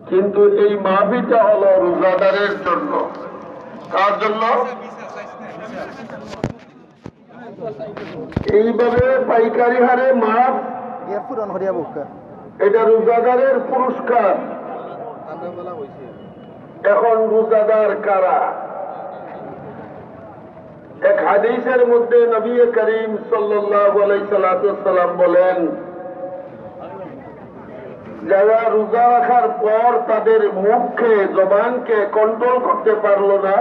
কিন্তু এই মাহফিলটা হলো রোজাদারের জন্য। কার জন্য? এইভাবে পাইকারি হারে মাছ, এটা রোজাদারের পুরস্কার। এখন রোজাদার কারা? এক হাদিসের মধ্যে নবী করিম সাল্লাল্লাহু আলাইহি সাল্লাম বলেন, যারা রোজা রাখার পর তাদের মুখকে, জবানকে কন্ট্রোল করতে পারলো না,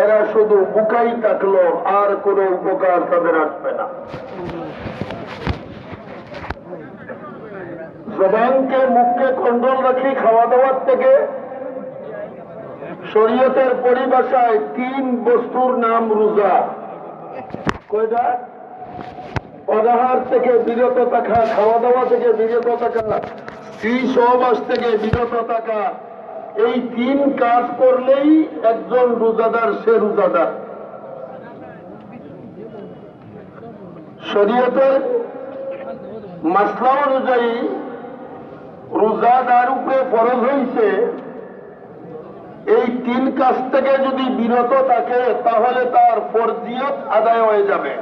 এরা শুধু বুকাই থাকলো, আর কোনো উপকার তাদের আসবে না। জবানকে, মুখকে কন্ট্রোল রাখি খাওয়া দাওয়ার থেকে। শরীয়তের পরিভাষায় 3 বস্তুর নাম রোজা। কয়টা? অনাহার থেকে বিরত থাকা, খাওয়া দাওয়া থেকে বিরত থাকা, স্ত্রী সহবাস থেকে বিরত থাকা। এই 3 কাজ করলেই একজন রোজাদার সে রোজাদার। শরীয়তের মাসলা অনুযায়ী রোজাদার উপরে ফরজ হয়েছে এই 3 কাজ থেকে যদি বিরত থাকে তাহলে তার ফরজিয়ত আদায় হয়ে যাবে।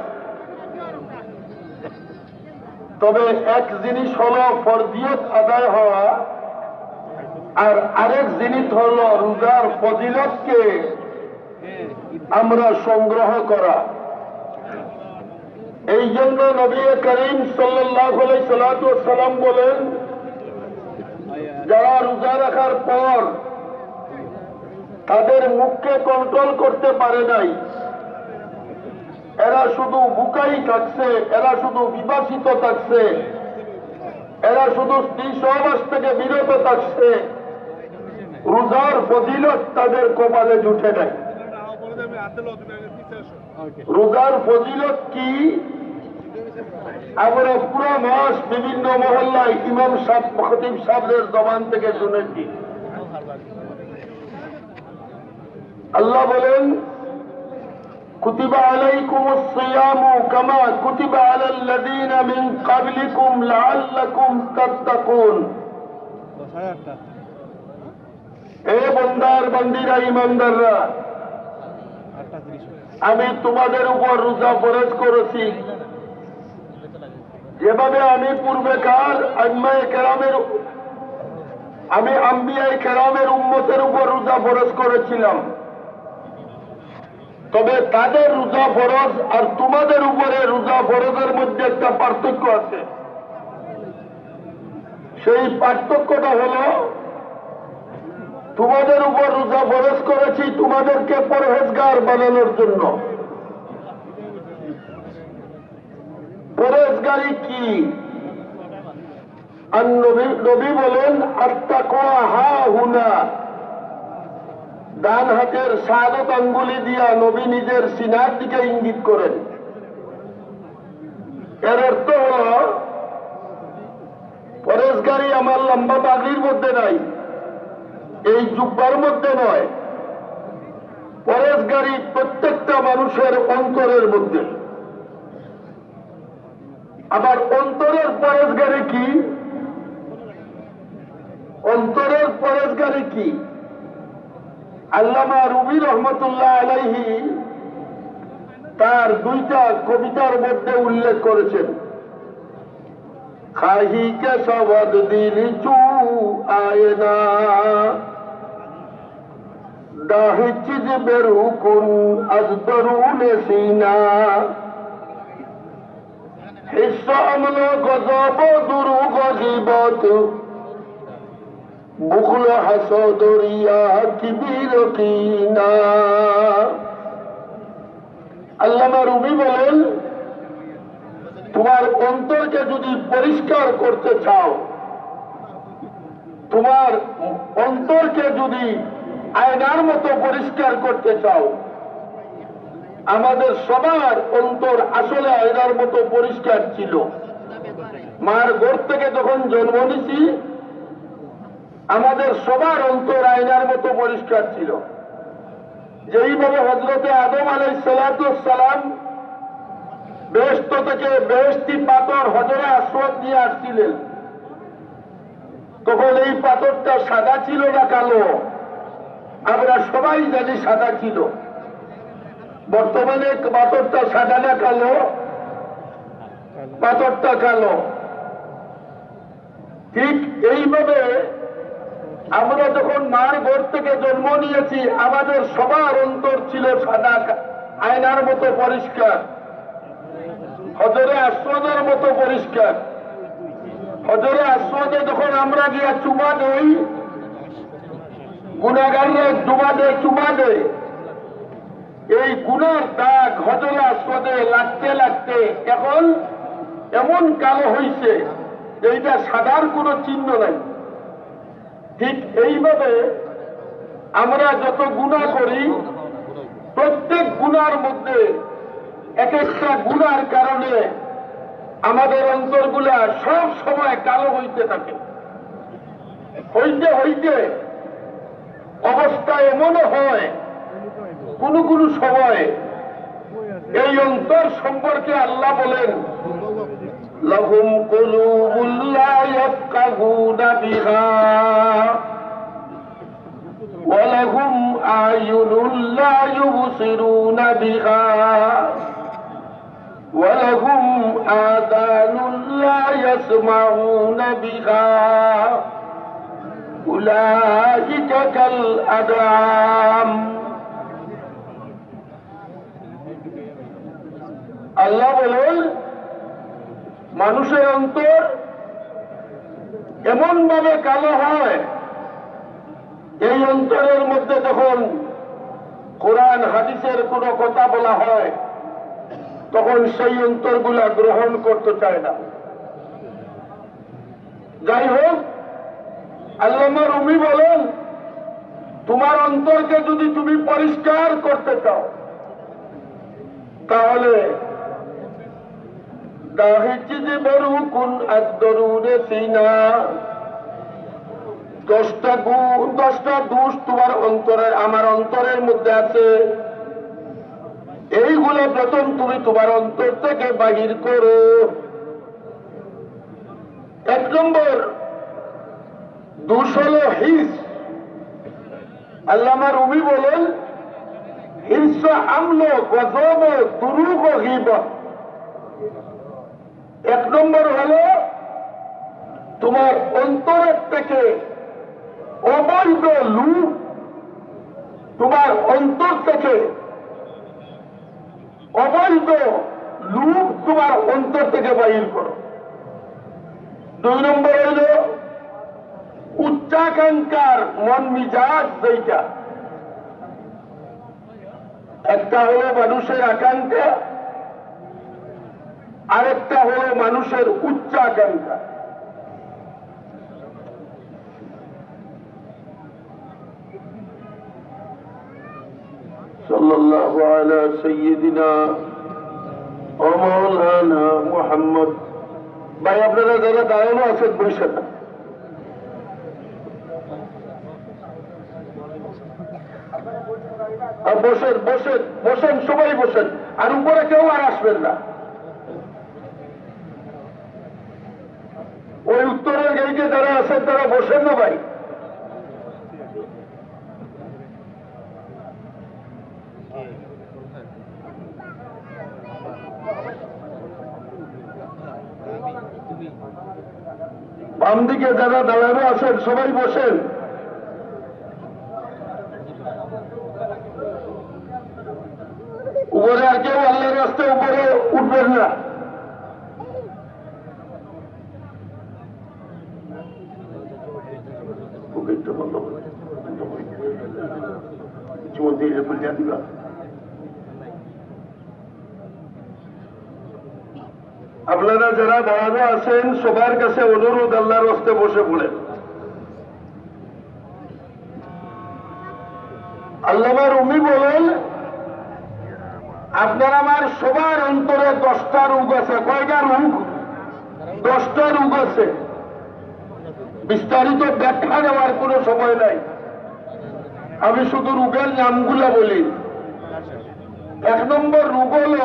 তবে এক জিনিস হলো ফরজিয়ত আদায় হওয়া, আর আরেক জিনিস হলো রোজার ফজিলতকে আমরা সংগ্রহ করা। এই জন্য নবী করিম সাল্লাল্লাহু আলাইহি সাল্লাম বলেন, যারা রোজা রাখার পর তাদের মুখকে কন্ট্রোল করতে পারে নাই, এরা শুধু বুকাই থাকছে, এরা শুধু বিবাসিত থাকছে, এরা শুধু স্ত্রী সহবাস থেকে বিরত থাকছে, রোজার ফজিলত তাদের কপালে জুটে নাই। রোজার ফজিলত কি? আমরা পুরো মাস বিভিন্ন মহল্লায় ইমাম সাহেব, খতিব সাহেবদের জবান থেকে শুনেছি। আল্লাহ বলেন, কুতিবা আলাইকুমুস সিয়ামু কামা কুতিবা আলাল্লাযীনা মিন ক্বাবলিকুম লাআল্লাকুম তাত্তাকুন। এ বান্দার বান্দীরা, ঈমানদাররা, আমি তোমাদের উপর রোজা ফরজ করেছি যেভাবে আমি পূর্বেকার আমি আম্বিয়ায়ে কেরামের উম্মতের উপর রোজা ফরজ করেছিলাম। তবে তাদের রোজা ফরজ আর তোমাদের উপরে রোজা ফরজের মধ্যে একটা পার্থক্য আছে। সেই পার্থক্যটা হলো, তোমাদের উপর রোজা ফরজ করেছি তোমাদেরকে পরহেজগার বানানোর জন্য। পরহেজগারি কি? আর নবী বলেন, আত্তাকওয়া হা হুনা। ডান হাতের শাহাদত আঙ্গুলি দিয়া নবী নিজের সিনার দিকে ইঙ্গিত করেন। এর অর্থ হল, পরহেজগারি আমার লম্বা পাগড়ির মধ্যে নাই, এই জুব্বার মধ্যে নয়। পরহেজগারি প্রত্যেকটা মানুষের অন্তরের মধ্যে। আবার অন্তরের পরহেজগারি কি? অন্তরের পরহেজগারি কি? আল্লামা রুমি রহমতুল্লাহ আলাইহি তার 2টা কবিতার মধ্যে উল্লেখ করেছেন। খাহি কে সবদ দিল চু আয়না দাহি চিজ বেরুকুন আজ দরুনে সিনা হিস্সা আমল গজব দুরু গজিবত বুখল হাসদরিয়া কিবির কিনা। আল্লামা রুমি বলেন, তোমার অন্তরকে যদি পরিষ্কার করতে চাও, তোমার অন্তরকে যদি আয়নার মতো পরিষ্কার করতে চাও, আমাদের সবার অন্তর আসলে আয়নার মতো পরিষ্কার ছিল। মার ঘর থেকে যখন জন্ম নিছি, আমাদের সবার অন্তর আয়নার মতো পরিষ্কার ছিল। যেইভাবে হযরতে আদম আলাইহিস সালাম বেহেশত থেকে বেহেশতি পাথর হজরে আসওয়াদ নিয়ে আসছিলেন, তখন এই পাথরটা সাদা ছিল না কালো? আমরা সবাই জানি সাদা ছিল। বর্তমানে পাথরটা সাদা না কালো? পাথরটা কালো। ঠিক এইভাবে আমরা যখন মার ঘর থেকে জন্ম নিয়েছি, আমাদের সবার অন্তর ছিল সাদা, আয়নার মতো পরিষ্কার, হজরে আসওয়াদের মতো পরিষ্কার। হজরে আসওয়াদে যখন আমরা গিয়া চুমা দেই, গুনাহগাররা চুমা দেয়, এই গুনার দাগ হজরে আসওয়াদে লাগতে লাগতে এখন এমন কালো হইছে যে এইটা সাদার কোনো চিহ্ন নাই। ঠিক এইভাবে আমরা যত গুনাহ করি, প্রত্যেক গুনার মধ্যে এক একটা গুনার কারণে আমাদের অন্তরগুলা সব সময় কালো হইতে থাকে। হইতে হইতে অবস্থা এমনও হয় কোন কোন সময় এই অন্তর সম্পর্কে আল্লাহ বলেন, লাহুম কুলুবুল লা ইয়াফকাহুনা বিহা ওয়া লাহুম আয়ুনুল লা ইউবসিরুনা বিহা ওয়া লাহুম আযানুন লা ইয়াসমাউনা বিহা উলাইকা কাল আদআম। আল্লাহ বলেন, মানুষের অন্তর এমন ভাবে কালো হয়, এই অন্তরের মধ্যে যখন কোরআন হাদিসের কোনো কথা বলা হয়, তখন সেই অন্তরগুলা গ্রহণ করতে চায় না। যাই হোক, আল্লামা রুমি বলেন, তোমার অন্তরকে যদি তুমি পরিষ্কার করতে চাও, তাহলে দশটা দোষ তোমার অন্তরের, আমার অন্তরের মধ্যে আছে, এইগুলো প্রথম তুমি তোমার অন্তর থেকে বাহির করো। 1 নম্বর দোষ হলো হিস। আল্লামা রুমি বলেন, হিংস আমল গজব দুরুগ ও গীবত। 1 নম্বর হলো তোমার অন্তরের থেকে অবৈধ লুপ, তোমার অন্তর থেকে অবৈধ লুপ তোমার অন্তর থেকে বাহির করো। 2 নম্বর হইল উচ্চাকাঙ্ক্ষার মন মিজাজ। যেটা একটা হলো মানুষের আকাঙ্ক্ষা, আরেকটা হলো মানুষের উচ্চাকাঙ্ক্ষা। সাল্লাল্লাহু আলা সাইয়্যিদিনা ওয়া মাওলানা মুহাম্মদ। ভাই, আপনারা যারা দাঁড়ানো আছেন বসেন না। বসেন বসেন বসেন, সবাই বসেন, আর উপরে কেউ আর আসবেন না। ওই উত্তরের গেইটে যারা আছেন তারা বসেন না ভাই। বাম দিকে যারা দাঁড়ানো আছেন সবাই বসেন। উপরে আর কেউ আল্লাহর রাস্তায় উপরে উঠবেন না। আপনারা যারা দাঁড়ানো আছেন সবার কাছে অনুরোধ, আল্লাহর রাস্তায় বসে পড়েন। আল্লামা রুমি বলেন, আপনার আমার সবার অন্তরে 10টা রোগ আছে। কয়টা রোগ? 10টা রোগ আছে। বিস্তারিত ব্যাখ্যা দেওয়ার কোনো সময় নাই, আমি শুধু রোগের নামগুলা বলি। 1 নম্বর রোগ হল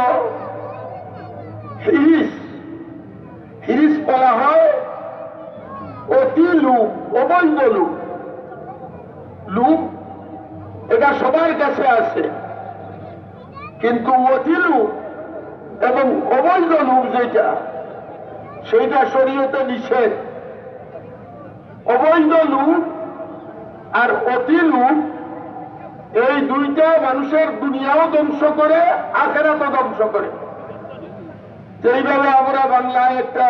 হিরিস। হিরিস বলা হয় অতি লুপ, অবৈধ লুপ। লুপ এটা সবার কাছে আছে, কিন্তু অতি লুপ এবং অবৈধ লুপ যেটা, সেইটা শরীয়তে নিষেধ। অবৈধ লুপ আর অতি লুপ এই দুইটা মানুষের দুনিয়াও ধ্বংস করে, আখেরাতও ধ্বংস করে। যেইভাবে আমরা বাংলায় একটা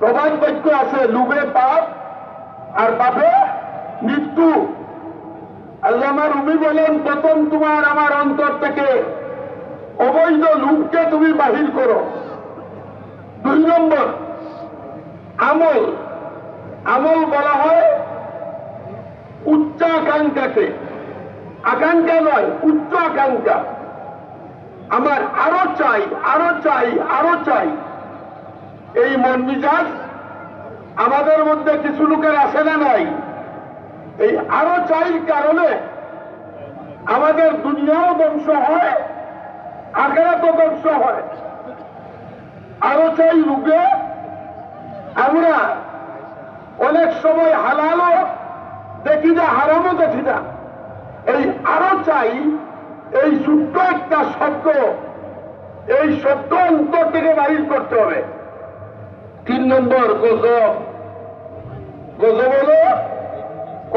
প্রবাদ বাক্য আছে, লুবে পাপ আর পাপে মৃত্যু। আল্লামা রুমি বলেন, প্রথম তোমার আমার অন্তর থেকে অবৈধ লুপকে তুমি বাহির করো। 2 নম্বর আমল। আমল বলা হয় উচ্চাকাঙ্ক্ষাকে, আকাঙ্ক্ষা নয়, উচ্চ আকাঙ্ক্ষা। আমার আরো চাই, আরো চাই, আরো চাই, এই মন মিজাজ আমাদের মধ্যে কিছু লোকের আছে না নাই? এই আরো চাই কারণে আমাদের দুনিয়াও ধ্বংস হয়, আখিরাতও ধ্বংস হয়। আরো চাই রূপে আমরা অনেক সময় হালালও দেখি না, হারামও দেখি না। এই আরো চাই, এই ছোট্ট একটা শব্দ, এই শব্দ অন্তর থেকে বাহির করতে হবে। 3 নম্বর গজব। গজব হলো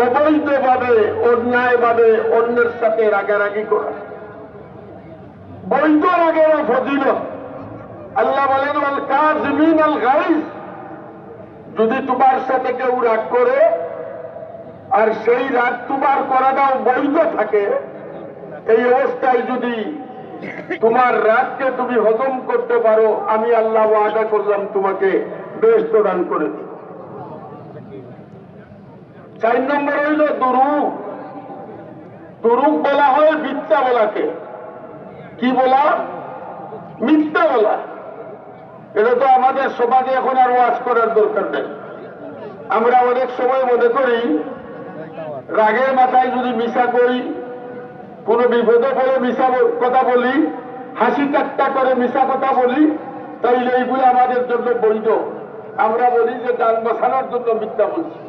অবৈধভাবে, অন্যায়ভাবে অন্যের সাথে রাগারাগি করা। বৈধ রাগেরও ফজিলত। আল্লাহ বলেন, আল কাযিমিন আল গাইজ, যদি তোমার সাথে কেউ রাগ করে আর সেই রাগ তোমার করাটাও বৈধ থাকে, এই অবস্থায় যদি তোমার রাগকে তুমি হজম করতে পারো, আমি আল্লাহ ওয়াদা করলাম তোমাকে বেহেশত দান করে দিই। 4 নম্বর হইল দুরূহ। দুরূহ বলা হয় মিথ্যা বলাকে। কি বলা? মিথ্যা বলা। এটা তো আমাদের সমাজে এখন আর ওয়াজ করার দরকার নেই। আমরা অনেক সময় মনে করি রাগের মাথায় যদি মিশা করি, কোন বিপদে পড়ে মিশা কথা বলি, হাসি ঠাট্টা করে মিশা কথা বলি, তাইলে এইগুলো আমাদের জন্য বৈধ। আমরা বলি যে যান বাঁচানোর জন্য মিথ্যা বলছি।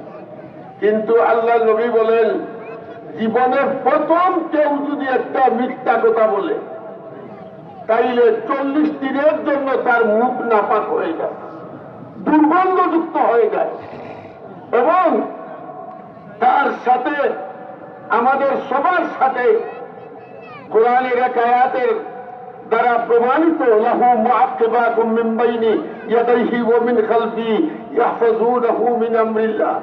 কিন্তু আল্লাহ নবী বলেন, জীবনের প্রথম কেউ যদি একটা মিথ্যা কথা বলে, তাইলে 40 দিনের জন্য তার মুখ নাপাক হয়ে যায়, দুর্গন্ধযুক্ত হয়ে যায়, এবং তার সাথে আমাদের সবার সাথে কোরআনের এক আয়াতের দ্বারা প্রমাণিত, লাহু মুআক্কিবাতুম মিন বাইনি ইয়াদাইহি ওয়া মিন খালফি ইয়াহফাজুনাহু মিন আমরিল্লাহ।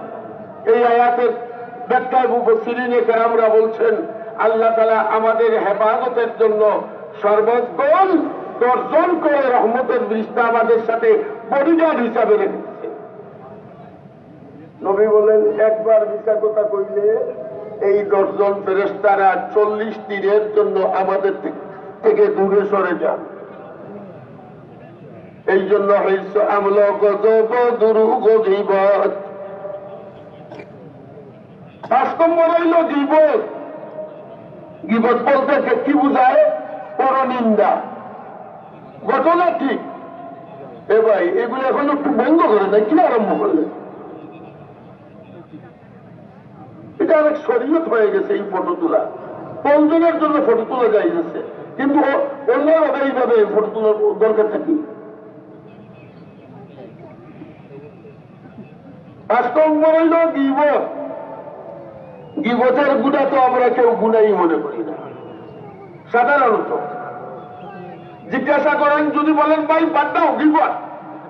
এই আয়াতের ব্যাখ্যায় মুফাসসিরিনে কেরামরা বলছেন, আল্লাহ তাআলা আমাদের হেফাজতের জন্য সর্বক্ষণ দর্শন করে রহমতের দৃষ্টি আমাদের সাথে বডিগার্ড হিসাবে রেখেছে। নবী বলেন, একবার মিথ্যা কথা কইলে এই 10 জন ফেরেশতারা 40 দিনের জন্য আমাদের থেকে দূরে সরে যান। এই জন্য হইছে আমল গজব দুরূহ গীবত। 5 নম্বর হইল গীবত। গীবত বলতে কি বুঝায়? পরনিন্দা। ঘটনা ঠিক, এ ভাই এগুলো এখন একটু বন্ধ করে দেয়, কি আরম্ভ করলে? এটা অনেক শরীয়ত হয়ে গেছে এই ফটো তোলা। প্রয়োজনের জন্য ফটো তোলা যাই গেছে, কিন্তু অন্যভাবে এইভাবে ফটো তোলার দরকার থাকি। 5 নম্বর হইল গীবত। গীবতের গুণা তো আমরা কেউ গুণাই মনে করি না সাধারণত। জিজ্ঞাসা করেন, যদি বলেন ভাই বাদ দাও গীবত,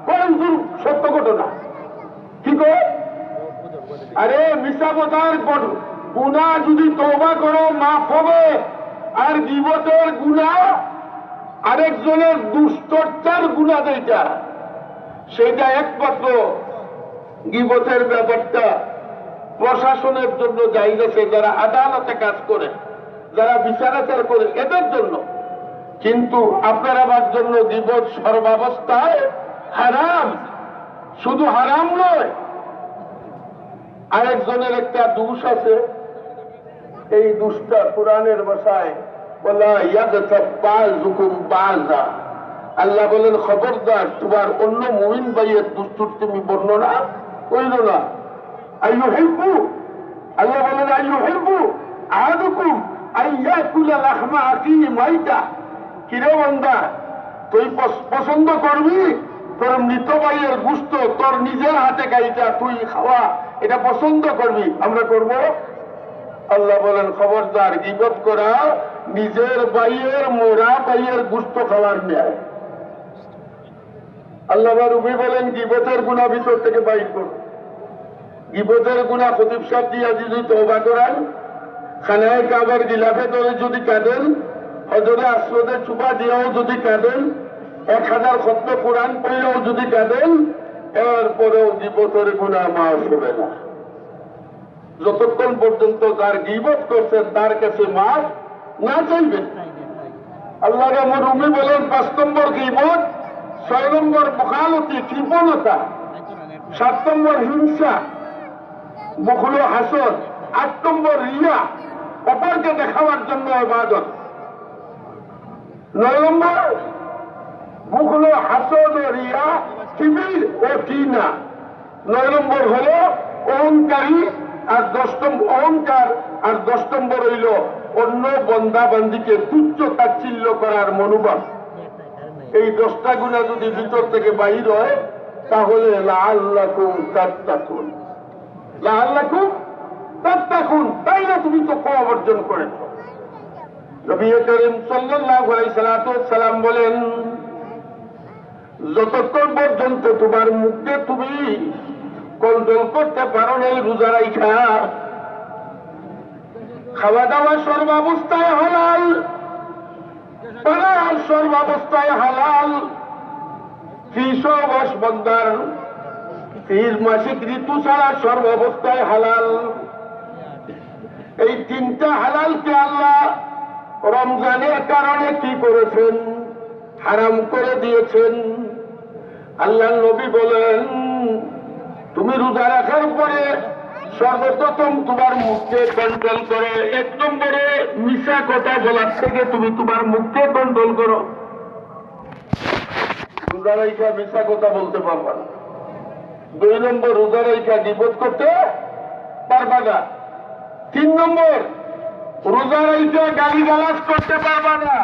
করেন সত্য ঘটনা, কি করে? আরে মিশা কথার গুণা যদি তওবা করো মাফ হবে, আর গীবতের গুণা আরেকজনের দুশ্চর্চার গুণা যেটা, সেটা একমাত্র গীবতের ব্যাপারটা প্রশাসনের জন্য জায়েজ আছে, যারা আদালতে কাজ করে, যারা বিচারাচার করে, এদের জন্য। কিন্তু আপনার আমার জন্য গীবত সর্বাবস্থায় হারাম। শুধু হারাম নয়, আরেকজনের একটা দোষ আছে। এই দোষটা কোরআনের ভাষায় ওয়ালা ইয়াগতাব বাযুকুম বাযা। আল্লাহ বলেন, খবরদার তোমার অন্য মুমিন ভাইয়ের দোষ তুমি বর্ণনা কইল না। আইয়ুহিব্বু, আল্লাহ বলেন আইয়ুহিব্বু আহাদুকুম আইয়াকুলা লাহমা আখিহি মাইতা। কিরে বান্দা, তুই পছন্দ করবি তোর মৃত ভাইয়ের গোশত তোর নিজের হাতে খাইটা তুই খাওয়া, এটা পছন্দ করবি? আমরা করব? আল্লাহ বলেন খবরদার, গীবত করা নিজের ভাইয়ের মোরা ভাইয়ের গোশত খাওয়ার ন্যায়। আল্লাহ রবি বলেন গীবতের গুনাহ ভিতর থেকে বাইর কর। গীবতের গুনাহ খতিব সাহেব দিয়া যদি তওবা করান, খানায় কাবার গিলাফে ধরে যদি কাঁদেন, হজরে আসওয়াদের চুপা দিয়েও যদি কাঁদেন, 1000 খতম কোরআন পড়লেও যদি কাঁদেন, এরপরেও গীবতের গুনাহ মাফ হবে না। যতক্ষণ পর্যন্ত যার গীবত করছেন তার কাছে মাফ না চাইবেন। আল্লাহ রুমি বলেন 5 নম্বর গীবত, 6 নম্বর মুখালতি কৃপণতা, 7 নম্বর হিংসা মুখল হাসদ, 8 নম্বর রিয়া অপরকে দেখাবার জন্য ইবাদত, 9 নম্বর মুখল হাসদ ও রিয়া কিবির ও কিনা, 9 নম্বর হলো অহংকারী আর 10 নম্বর অহংকার, আর 10 নম্বর হইল অন্য বন্দা বান্দিকে তুচ্ছ তাচ্ছিল্য করার মনোভাব। এই 10টা গুনাহ যদি ভিতর থেকে বাহির হয় তাহলে লাআল্লাকুম তাত্তাকুন, লাআল্লাকুম তাত্তাকুন, তাই না তুমি তো কওয়া অর্জন করেছ। নবী করিম সাল্লাল্লাহু আলাইহি সাল্লাম বলেন যতক্ষণ পর্যন্ত তোমার মুখে তুমি কন্ট্রোল করতে পারো না রোজা রাখা, খাওয়া দাওয়া সর্বাবস্থায় হালাল, পানাহার সর্বাবস্থায় হালাল, ত্রিশবাস বন্দার 30 মাসিক ঋতু ছাড়া সর্বাবস্থায় হালাল। এই 3টা হালালকে আল্লাহ রমজানের কারণে কি করেছেন? হারাম করে দিয়েছেন। আল্লাহ নবী বলেন তুমি রোজা রাখার পরে সর্বপ্রথম তোমার মুখকে কন্ট্রোল করো। 1 নম্বরে মিশা কথা বলার থেকে তুমি তোমার মুখকে কন্ট্রোল করো। রোজা রাইখা মিশা কথা বলতে পারবা না। 2 নম্বর রোজা রাইখা গীবত করতে পারবা না। 3 নম্বর রোজা রাইখা গালিগালাজ করতে পারবা না।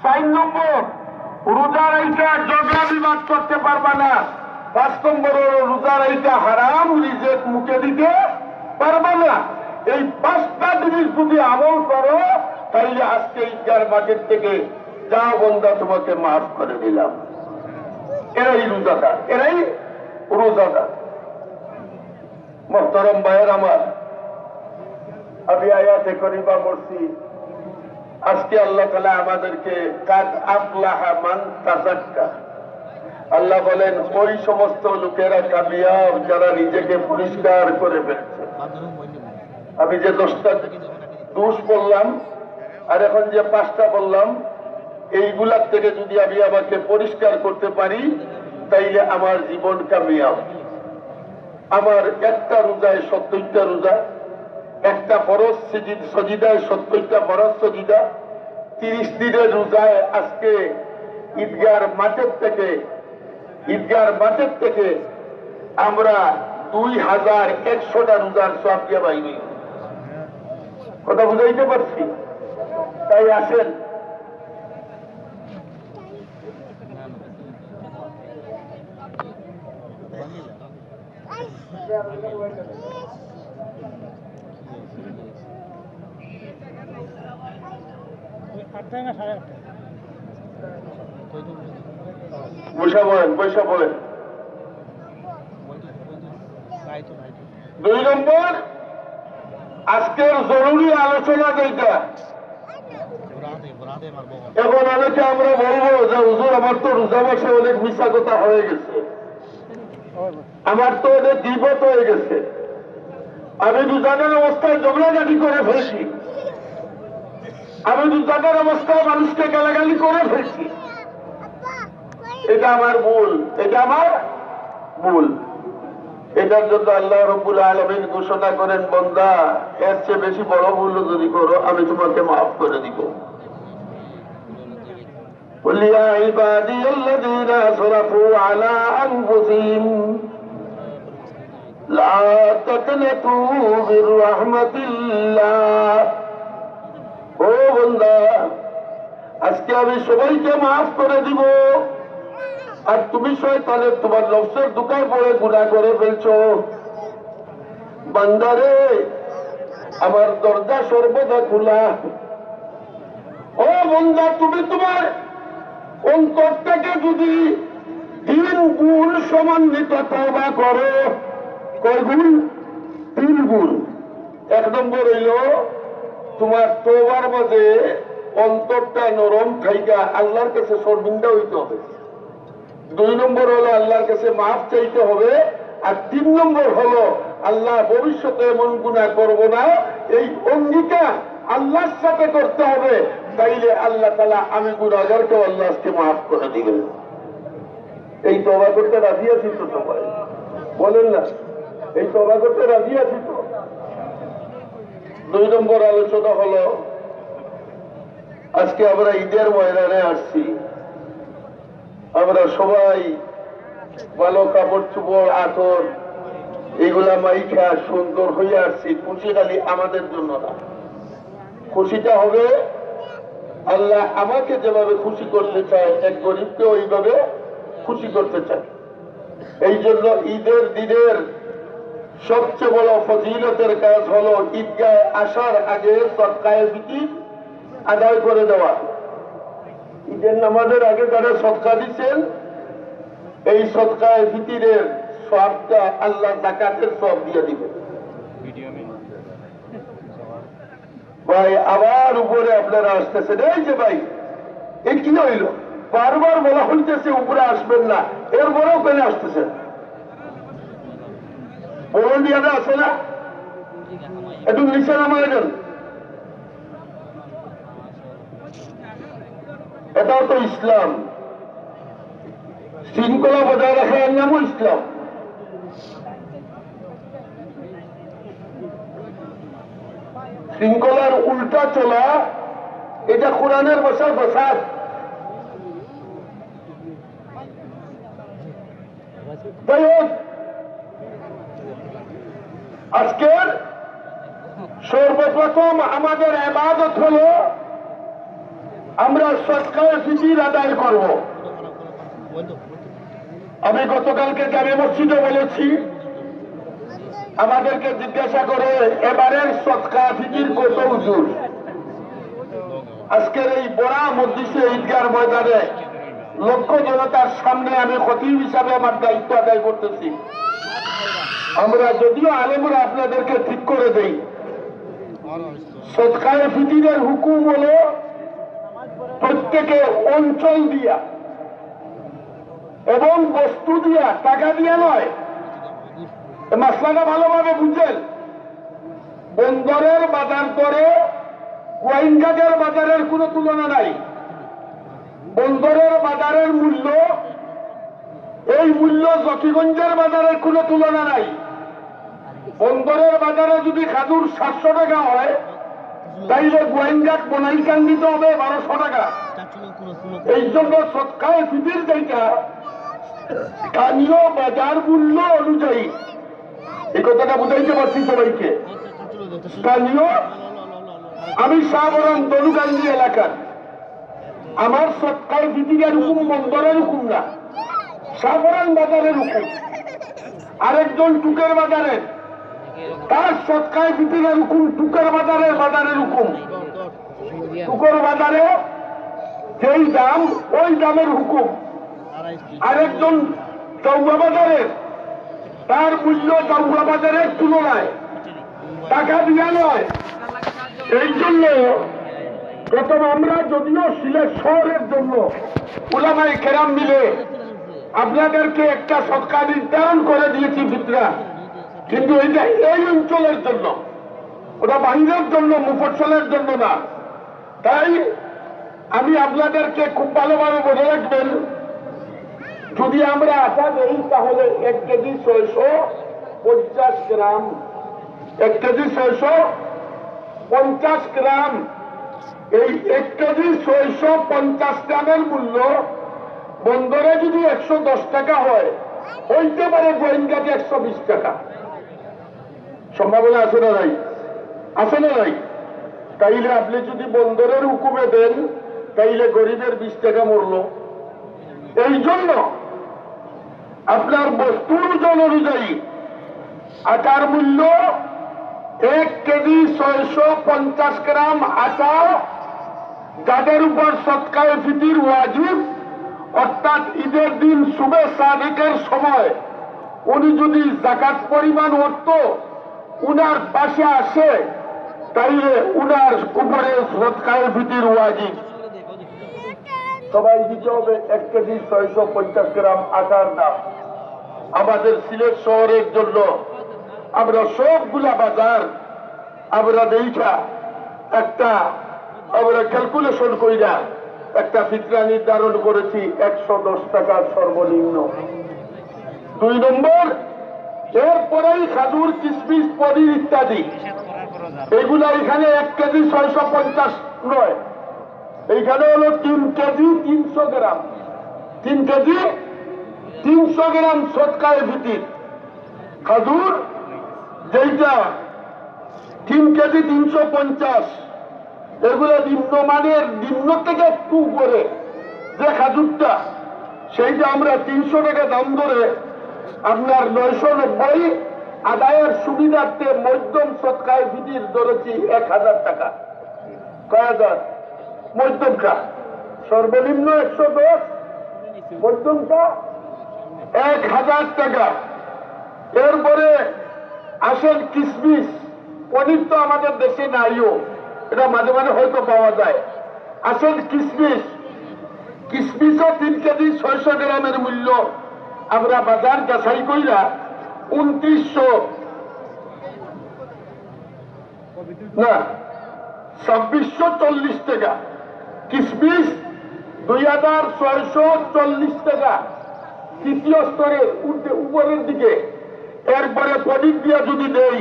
4 নম্বর রোজা রাইখা ঝগড়া বিবাদ করতে পারবা না। 5 নম্বর রোজা রাইখা হারাম রিজেক মুখে দিতে পারবা না। এই 5টা জিনিস যদি আমল করো তাইলে আজকে ঈদগার মাঠের থেকে যা বন্দা তোমাকে মাফ করে দিলাম। এরাই রোজাদার, এরাই রোজাদার। মোহতারাম ভাইয়ের আমার, আমি আয়াতে করিমা পড়ছি। আজকে আল্লাহ তাআলা আমাদেরকে কাদ আফলাহা মান তাযাক্কা, আল্লাহ বলেন ওই সমস্ত লোকেরা কামিয়াব যারা নিজেকে পরিষ্কার করে ফেলছে। আমি যে 10টা দোষ বললাম আর এখন যে 5টা বললাম, এইগুলার থেকে যদি আমি আমাকে পরিষ্কার করতে পারি তাইলে আমার জীবন কামিয়াব। আমার একটা রোজায় 70টা রোজা, একটা ফরজ সজিদায় 70টা ফরজ সজিদা, 30 দিনের রোজায় আজকে ঈদগার মাঠের থেকে আমরা 2100টা রোজার সব দিয়ে পাইনি। কথা বুঝাইতে পারছি? তাই আসেন বৈশা বলেন। 2 নম্বর আজকের জরুরি আলোচনা যেটা, এখন অনেকে আমরা বলবো যে হুজুর আমার তো রোজা মাসে অনেক মিশা কথা হয়ে গেছে, আমার তো অনেক গীবত হয়ে গেছে, আমি রোজাদার অবস্থায় ঝগড়াঝাটি করে ফেলছি, আমি রোজাদার অবস্থায় মানুষকে গালাগালি করে ফেলছি। এটা আমার ভুল, এটা আমার ভুল। এটার জন্য আল্লাহ রাব্বুল আলামিন ঘোষণা করেন বান্দা এর চেয়ে বেশি বড় ভুল যদি করো আমি তোমাকে মাফ করে দিব। قل يا عبادي الذين اسرفوا على انفسهم লা তাকনাতু মির রাহমাতিল্লাহ। ও বান্দা, আজকে আমি সবাইকে মাফ করে দিব, আর তুমি শয়তানের তোমার নফসের দুকায় পড়ে গুনাহ করে ফেলছো। বান্দারে, আমার দরজা সর্বদা খোলা। ও বান্দা, তুমি তোমার অন্তর থেকে যদি 3 গুণ সমন্বিত তওবা করো, কয় গুণ? 3 গুণ। 1 নম্বর হইল তোমার তওবার মাঝে অন্তরটা নরম থাইকা আল্লাহর কাছে শর্মিন্দা হইতে হবে। 2 নম্বর হলো আল্লাহর কাছে মাফ চাইতে হবে। আর 3 নম্বর হলো আল্লাহ ভবিষ্যতে এমন গুনাহ করব না, এই অঙ্গীকার আল্লাহর সাথে করতে হবে। তাইলে আল্লাহ তাআলা আমি গুনাহগারকে আল্লাহ আজকে মাফ করে দিবেন। এই তওবা করতে রাজি আছি তো সবাই? বলেন না, এই তওবা করতে রাজি আছি তো? 2 নম্বর আলোচনা হলো, আজকে আমরা ঈদের ময়দানে আসছি। আমরা সবাই ভালো কাপড় চোপড়, আতর এগুলা মাইখা সুন্দর হয়ে আসছি। খুশি খালি আমাদের জন্য না, খুশিটা হবে আল্লাহ আমাকে যেভাবে খুশি করতে চায়, এক গরিবকে ওইভাবে খুশি করতে চায়। এই জন্য ঈদের দিনের সবচেয়ে বড় ফজিলতের কাজ হলো ঈদগাহে আসার আগে সদকায়ে ফিতির আদায় করে দেওয়া। ঈদের নামাজের আগে যারা সদকা দিচ্ছেন, এই সদকায়ে ফিতিরের সওয়াবটা আল্লাহ যাকাতের সওয়াব দিয়ে দিবেন। ভাই আবার উপরে আপনারা আসতেছেন, এই যে ভাই এ কি হইল? বারবার বলা হইতেছে উপরে আসবেন না, এরপরেও কেন আসতেছেন? ভলান্টিয়াররা আছে না, একটু নিচে নামায় দেন। এটাও তো ইসলাম, শৃঙ্খলা বজায় রাখার নামও ইসলাম। শৃঙ্খলার উল্টা চলা এটা কোরআনের ভাষার ফাসাদ। যাই হোক, আজকের সর্বপ্রথম আমাদের ইবাদত হলো আমরা সদকায়ে ফিতির আদায় করব। আমি গতকালকে জামে মসজিদে বলেছি, আমাদেরকে জিজ্ঞাসা করে এবারের সদকায়ে ফিতির কত হুজুর? আজকের এই বড়া মজলিসে ঈদগাহর ময়দানে লক্ষ জনতার সামনে আমি খতিব হিসাবে আমার দায়িত্ব আদায় করতেছি। আমরা যদিও আলেমরা আপনাদেরকে ঠিক করে দেই, সদকায়ে ফিতিরের হুকুম হলো প্রত্যেকে অঞ্চল দিয়া এবং বস্তু দিয়া, টাকা দিয়া নয়। মাসলাটা ভালোভাবে বুঝছেন? বন্দরের বাজার করে গোয়েন্দাদের বাজারের কোনো তুলনা নাই। বন্দরের বাজারের মূল্য, এই মূল্য জকিগঞ্জের বাজারের কোনো তুলনা নাই। বন্দরের বাজারে যদি খাজুর 700 টাকা হয়, তাইলে গোয়েন্দাক বনাইকান দিতে হবে 1200 টাকা। এই জন্য সদকায়ে ফিতির যেটা স্থানীয় বাজার মূল্য অনুযায়ী, এই কথাটা বুঝাইতে পারছি সবাইকে। স্থানীয়, আমি শাহবরান দলুকান্দি এলাকার, আমার সদকায়ে ফিতিরের হুকুম বন্দরের হুকুম না, শাহবরান বাজারের হুকুম। আরেকজন টুকের বাজারের, তার সদকায়ে ফিতিরের হুকুম টুকের বাজারের হুকুম। টুকের বাজারে যেই দাম, ওই দামের হুকুম। আরেকজন চৌবা বাজারের, তার মূল্য চৌবা বাজারের তুলনায় টাকা দিয়া নয়। এই জন্য প্রথম আমরা যদিও সিলেট শহরের জন্য উলামায়ে কেরাম মিলে আপনাদেরকে একটা সদকা নির্ধারণ করে দিয়েছি ফিতরা, কিন্তু এটা এই অঞ্চলের জন্য, ওটা বাহিরের জন্য, মুফস্সলের জন্য না। তাই আমি আপনাদেরকে খুব ভালোভাবে বলে রাখবেন, যদি আমরা আশা দেই তাহলে 1 কেজি 650 গ্রাম, 1 কেজি 650 গ্রাম, এই 1 কেজি 650 গ্রামের মূল্য বন্দরে যদি 110 টাকা হয়, হইতে পারে গোয়েন্দা ট্যাক্স 120 টাকা। সম্ভাবনা আছে না নাই? আছে না নাই? তাইলে আপনি যদি বন্দরের হুকুমে দেন তাইলে গরিবের 20 টাকা মরলো। এই জন্য আপনার বস্তুর ওজন অনুযায়ী আটার মূল্য 1 কেজি 650 গ্রাম আটা, যাদের উপর সদকায়ে ফিতির ওয়াজিব, অর্থাৎ ঈদের দিন সুবে সাদিকের সময় উনি যদি যাকাত পরিমাণ অর্থ উনার পাশে আসে তাইলে উনার উপরে সদকায়ে ফিতির ওয়াজিব। সবাই দিতে হবে 1 কেজি 650 গ্রাম আটার দাম। আমাদের সিলেট শহরের জন্য আমরা সবগুলা বাজার আমরা দেখা একটা আমরা ক্যালকুলেশন কইরা একটা ফিতরা নির্ধারণ করেছি 110 টাকা সর্বনিম্ন। 2 নম্বর, এরপরেই খাজুর, কিশমিশ, পনির ইত্যাদি এগুলা এখানে 1 কেজি 650 নয়, এইখানে হলো 3 কেজি 300 গ্রাম। 3 কেজি 300 গ্রাম সদকায়ে ফিতির খাজুর, যেইটা 3 কেজি 350, এগুলো নিম্নমানের, নিম্ন থেকে একটু উপরে যে খাজুরটা, সেইটা আমরা 300 টাকা দাম ধরে আপনার 990 আদায়ের সুবিধার্থে মধ্যম সদকায়ে ফিতির ধরেছি 1000 টাকা। কয় হাজার? মধ্যমটা সর্বনিম্ন 110, মধ্যমটা 1000 টাকা। এরপরে আসেন কিশমিশ, পনির তো আমাদের দেশে নাইও, এটা মাঝে মাঝে হয়তো পাওয়া যায়। আসেন কিশমিশ, কিশমিশও 3 কেজি 600 গ্রামের মূল্য আমরা বাজার যাচাই কইরা 2900 না 2640 টাকা। কিশমিশ 2640 টাকা তৃতীয় স্তরের উপরের দিকে। এরপরে পনির দিয়ে যদি দেই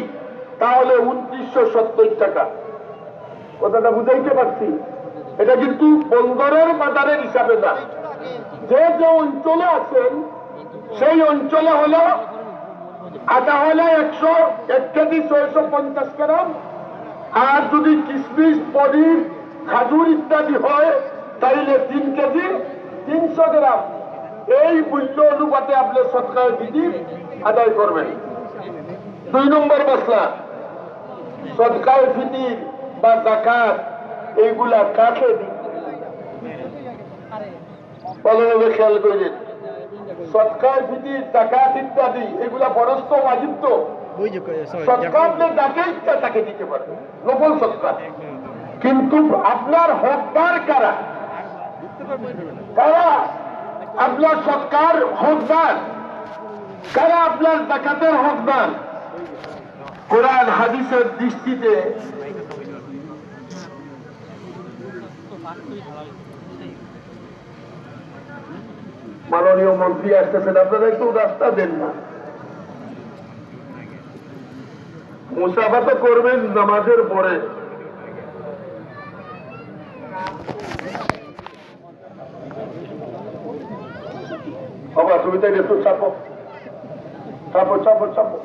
তাহলে 2970 টাকা। কথাটা বুঝাইতে পারছি? এটা কিন্তু বন্দরের বাজারের হিসাবে না। যে যে অঞ্চলে আছেন সেই অঞ্চলে হলো আটা হলে 1 কেজি 650 গ্রাম, আর যদি কিশমিশ, পনির, খাজুর ইত্যাদি হয় তাইলে 3 কেজি 300 গ্রাম। এই মূল্য অনুপাতে আপনি সদকায়ে ফিতির আদায় করবেন। 2 নম্বর মশলা, সদকায়ে ফিতির বা যাকাত এইগুলা কাকে দিই? ভালোভাবে খেয়াল করেন। সদকায়ে ফিতির, যাকাত ইত্যাদি এগুলা বরস্ত ওয়াজিব, তো সদকাত যাকে ইচ্ছা তাকে দিতে পারে, নফল সদকাত। কিন্তু আপনার হকদার কারা? কারা আপনার সদকার হকদার? কারা আপনার যাকাতের হকদার? কোরআন হাদিসের দৃষ্টিতে মাননীয় মন্ত্রী আসতেছেন, আপনারা একটু রাস্তা দেন না। মুসাফা তো করবেন নামাজের পরে। বাবা তুমি তাই একটু চাপো চাপো চাপো চাপো।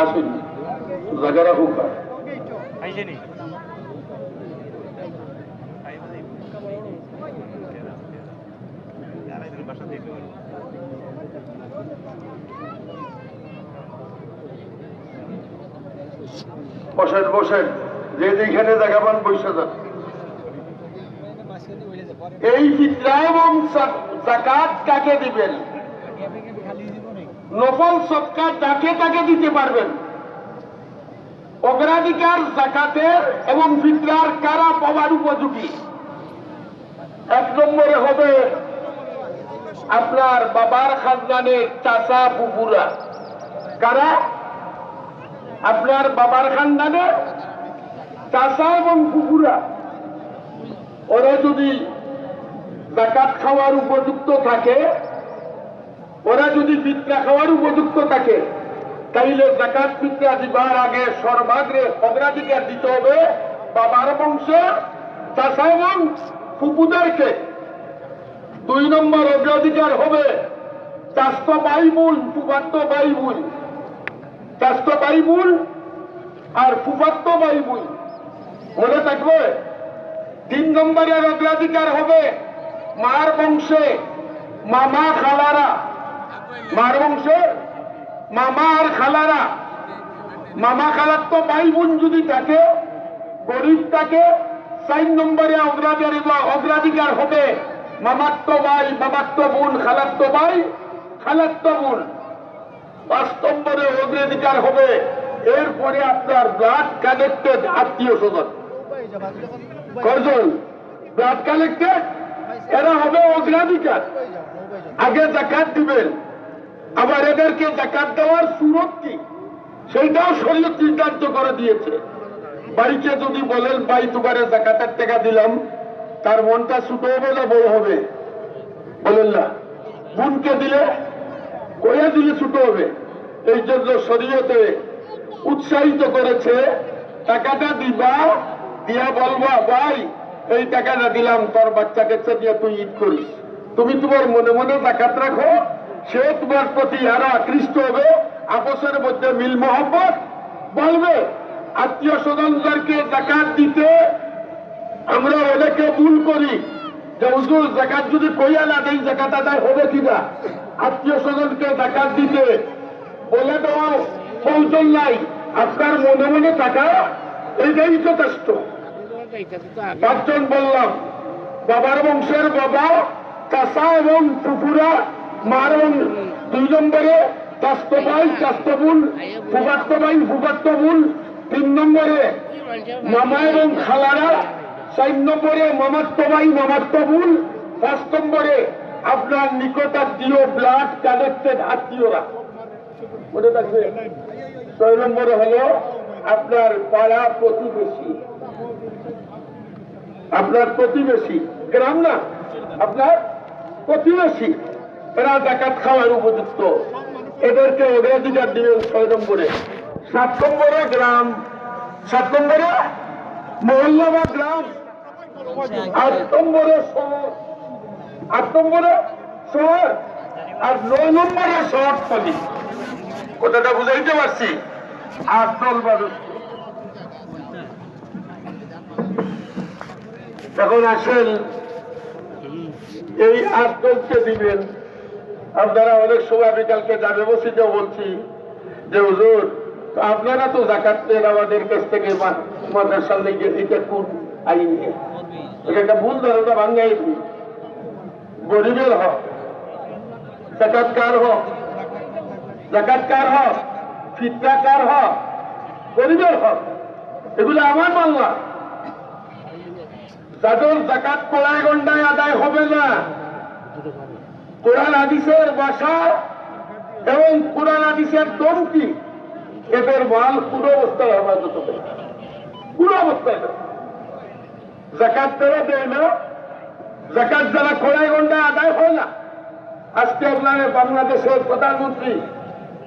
আসুন জায়গা রাখুক। বসেন বসেন, যে যেখানে জায়গা পান বসে যান। এই ফিতরা এবং যাকাত কাকে দিবেন? নফল সদকাত যাকে তাকে দিতে পারবেন। অগ্রাধিকার যাকাতের এবং ফিতরার কারা পাওয়ার উপযোগী? 1 নম্বরে হবে আপনার বাবার খানদানের চাচা ফুফুরা। কারা? আপনার বাবার খানদানে চাচা এবং ফুফুরা ওরা যদি জাকাত খাওয়ার উপযুক্ত থাকে, ওরা যদি ফিতরা খাওয়ার উপযুক্ত থাকে, তাইলে জাকাত ফিতরা দিবার আগে সর্বাগ্রে অগ্রাধিকার দিতে হবে বাবার বংশে চাচা এবং ফুপুদেরকে। 2 নম্বর অগ্রাধিকার হবে চাচতো ভাই বোন, ফুফাতো ভাই বোন, চাচতো ভাই বোন আর ফুফাতো ভাই বোন, মনে থাকবে। 3 নম্বরের অগ্রাধিকার হবে মার বংশে মামা খালারা, মার বংশে মামা আর খালারা। মামা খালার তো ভাই বোন যদি থাকে, গরিব থাকে, 4 নম্বরে অগ্রাধিকার হবে মামাত্ম ভাই, মামাত্ম বোন, খালাত্ম ভাই, খালাত্ম বোন। 5 নম্বরে অগ্রাধিকার হবে এরপরে আপনার ব্লাড কানেক্টেড আত্মীয় স্বজন। কয়জন ব্লাড কানেক্টেড? এরা হবে অগ্রাধিকার, আগে জাকাত দিবেন। আবার এদেরকে জাকাত দেওয়ার সুরত কি সেইটাও শরীয়ত সিদ্ধান্ত করে দিয়েছে। বাড়িতে যদি বলেন ভাই তোমারে জাকাতের টাকা দিলাম, তার মনটা ছোট হবে না বড় হবে? বলেন না। বোনকে দিলে কইয়া দিলে ছোট হবে। এই জন্য শরীয়তে উৎসাহিত করেছে টাকাটা দিবা, দিয়া বলবা ভাই এই টাকাটা দিলাম তোর বাচ্চাকে দিয়ে তুই ঈদ করিস। তুমি তোমার মনে মনে জাকাত রাখো, সে তোমার প্রতি আরো আকৃষ্ট হবে, আপসের মধ্যে মিল মহব্বত বলবে। আত্মীয় স্বজনদেরকে জাকাত দিতে আমরা অনেকে ভুল করি যে হুজুর জাকাত যদি কইয়া না দেই জাকাত আদায় হবে কিনা। আত্মীয় স্বজনকে জাকাত দিতে বলে দেওয়ার প্রয়োজন নাই, আপনার মনে মনে থাকা এইটাই যথেষ্ট। 5 জন বললাম, বাবার বংশের বাবা, চাচা এবং ফুফুরা, মার এবং 2 নম্বরে চাচতো ভাই, চাচতো বোন, ফুফাতো ভাই, ফুফাতো বোন। 3 নম্বরে মামা এবং খালারা। 4 নম্বরে মামাত্ম ভাই, মামাত্ম বোন। 5 নম্বরে আপনার নিকটাত্মীয় ব্লাড কানেক্টেড আত্মীয়রা। মনে থাকবে। 6 নম্বরে হলো আপনার পাড়া প্রতিবেশী, আপনার প্রতিবেশী, গ্রাম না, আপনার প্রতিবেশী, এরা জাকাত খাওয়ার উপযুক্ত, এদেরকে অগ্রাধিকার দিবেন 6 নম্বরে। 7 নম্বরে গ্রাম, 7 নম্বরে মহল্লা বা গ্রাম। 8 নম্বরে শহর, 8 নম্বরে শহর। আর 9 নম্বরে শহরতলি। কথাটা বুঝাইতে পারছি? 8 দল মানুষ। এখন আসেন এই 8 দলকে দিবেন। আপনারা অনেক সময় বিকালকে যাবে বসিতেও বলছি যে হুজুর আপনারা তো জাকাত পেন আমাদের কাছ থেকে মাদ্রাসার লেগে, এটা কোন আইন? এটা একটা ভুল ধারণা ভাঙ্গাই। গরিবের হক, জাকাত কার হক? জাকাত কার হক? ফিতরা কার হক? গরিবের হক। এগুলো আমার বাংলা। যাদের জাকাত কড়াই গন্ডায় আদায় হবে না, কোরআন হাদিসের ভাষা এবং কোরআন হাদিসের দমকি, এদের মাল কোন অবস্থায় হেফাজত হবে, কোন অবস্থায় না। জাকাত তারা দেয় না, জাকাত যারা কড়াই গন্ডায় আদায় হয় না। আজকে আপনার বাংলাদেশের প্রধানমন্ত্রী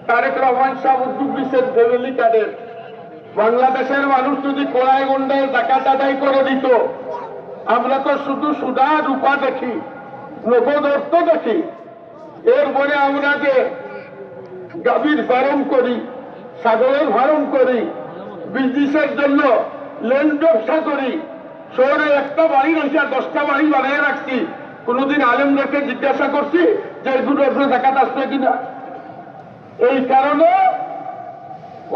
তারেক রহমান সাহেব উদ্যোগ দিচ্ছেন ফ্যামিলি কার্ডের। বাংলাদেশের মানুষ যদি কড়াই গন্ডায় জাকাত আদায় করে দিত, আমরা তো শুধু সুদা রূপা দেখি, নগদ অর্থ দেখি। এরপরে আমরা যে গাভীর ফার্ম করি, ছাগলের ফার্ম করি, বিজনেসের জন্য ল্যান্ড ব্যবসা করি, শহরে একটা বাড়ি রয়েছে 10টা বাড়ি বানিয়ে রাখছি। কোনদিন আলেমদেরকে জিজ্ঞাসা করছি যে এগুলো জাকাত আসবে কিনা? এই কারণে